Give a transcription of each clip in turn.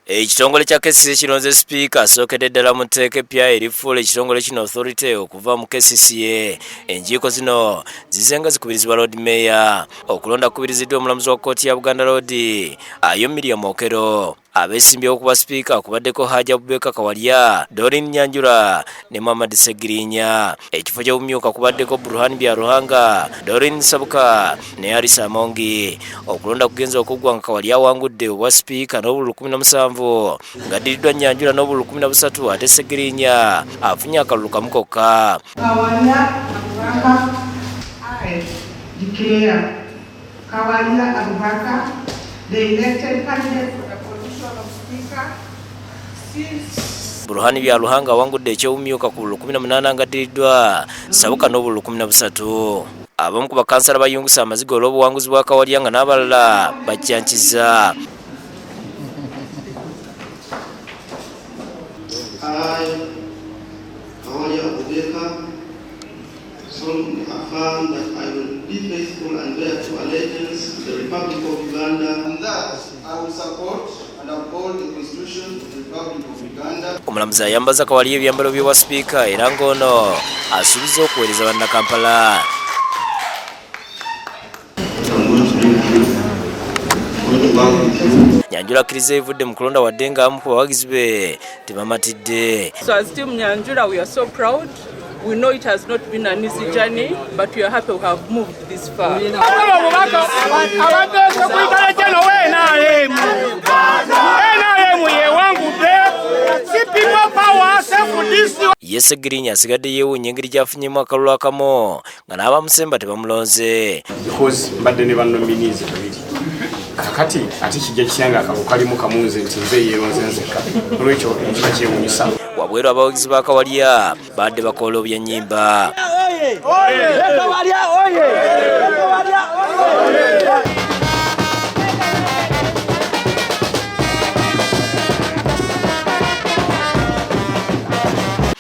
Ekitongole kya KCCA kironze speaker asookedde ddala mu tteeka eppya erifuula ekitongole kino authority okuva mu KCCA. Enjiiko zino zizenga zikubirizibwa Lord Mayor. Okulonda kubiriziddwa omulamuzi wa kkooti ya Buganda Road Ayo Miriam Okero. Abeesimbyewo okuba speaker kubaddeko Hajji Abubakar Kawalya, Doreen Nyanjula ne Muhammad Segirinya. Ekifo ky'obumyuka kubaddeko Burhan Byaruhanga, Doreen Sabuka ne Harris Amongi. Okulonda kugenza okuggwa nga Kawalya awangudde obwa speaker n'obululu 17 ng'addiriddwa Nyanjula n'obululu 13 ate Segirinya afunye akalulu kamu kokka. Kawalya Abubakar, I declare Kawalya Abubakar the elected candidate for the position of speaker. Burhan Byaruhanga awangudde eky'obumyuka ku bululu 18 ng'addiriddwa Sabuka n'obululu 13. Abamu ku bakansala bayungisa amaziga olw'obuwanguzi bwa Kawalya nga n'abalala bajjankiza. I, Kawalya Abubakar, solemnly affirm that I will be faithful and bear true allegiance to the Republic of Uganda, and that I will support and uphold the Constitution of the Republic of Uganda. Omulamuzi ayambaza Kawalya ebyambalo by'obwa speaker era ng'ono asuubiza okuweereza bannakampala. Nyanjula akkiriza evudde mu kulonda wadde ng'abamu ku bawagizi be tebamatidde. So as Team Nyanjula, we are so proud. We know it has not been an easy journey, but we are happy we have moved this far. Yes, Segirinya asigadde yeewuunya engeri gy'afunyemu akalulu akamu nga n'abamusemba tebamulonze. Because mbadde ne bannominize babiri. Kakati ate kijja kisanga akabo kalimu kamunze nti nze yeeronze nzekka. Olwekyo ekiba kyewuunyisa. Wabweru abawagizi ba Kawalya badde bakoola obyennyimba.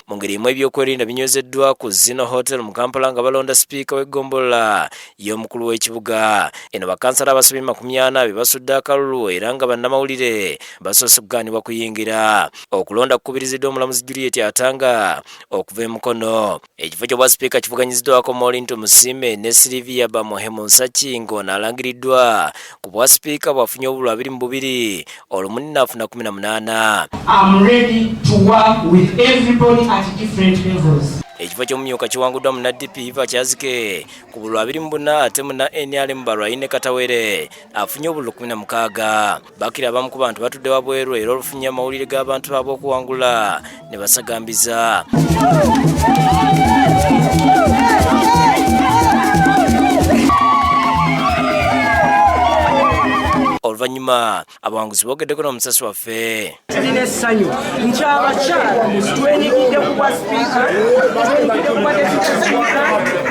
Mu ngeri emu ebyokwerinda binywezeddwa ku Zino Hotel mu Kampala nga balonda sipiika w'eggombolola y'omukulu w'ekibuga. Eno bakansala abasomi 40 basudde akalulu era nga bannamawulire basoose kugaanibwa kuyingira. Okulonda kukubiriziddwa omulamuzi Juliet Atanga okuva emukono. Ekifo ky'obwa sipiika kivuganyiziddwako Morinto Musime ne Sylvia Bamuhemu Nsaki ng'ono alangiriddwa ku bwa sipiika bwafunye obululu 22 olumu n'afuna 18. I'm ready to work with everybody at different levels. Ekifo ky'omumyuka kiwanguddwa mu NDP Eva Kyazike ku bululu 24 ate mu NRM Barwaine Katawere afunye obululu 16. Bakira abamu ku bantu batudde wabweru era olufunye amawulire g'abantu baabwe okuwangula ne basagambiza. Oluvannyuma abawanguzi boogeddeko n'omusasi waffe. Tulina essanyu nti abakyala twenyigidde ku bwa sipiika, twenyigidde ku bwa deputy sipiika,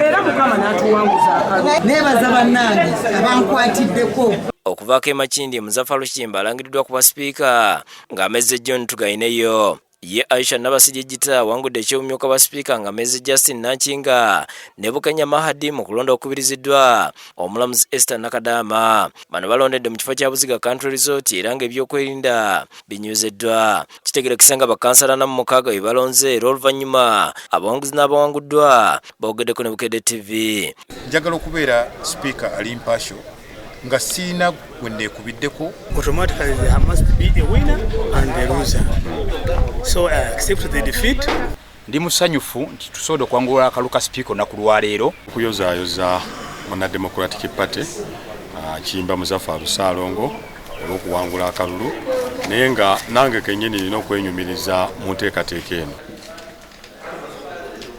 era Mukama n'atuwanguza akalulu. Neebaza bannange abankwatiddeko. Okuvaako emakindi Muzaffa Lukinda alangiriddwa ku bwa sipiika ng'amezze John Tugaineyo. Ye Aisha Nabasijjita wangudde eky'obumyuka bwa sipiika nga amezze Justin Nankinga ne Bukenya Mahadi mu kulonda okubiriziddwa omulamuzi Esther Nakadama. Bano balondedde mu kifo kya Buziga Country Resort era ng'ebyokwerinda binyuzeddwa. Kitegerekese nga bakansala na mu 6 be balonze era oluvannyuma abawanguzi n'abawanguddwa boogeddeko ne Bukedde TV. Njagala okubeera sipiika ali impartial nga siina gwe neekubiddeko. Automatically there must be a winner and a loser. So I accept the defeat. Ndi musanyufu nti tusobola okwangula akalu ka sipiika olunaku lwaleero. Okuyozaayoza Muna Democratic Party Kiyimba Muzaffa Lusalongo olw'okuwangula akalulu naye nga nange kennyini nina okwenyumiriza mu nteekateeka eno.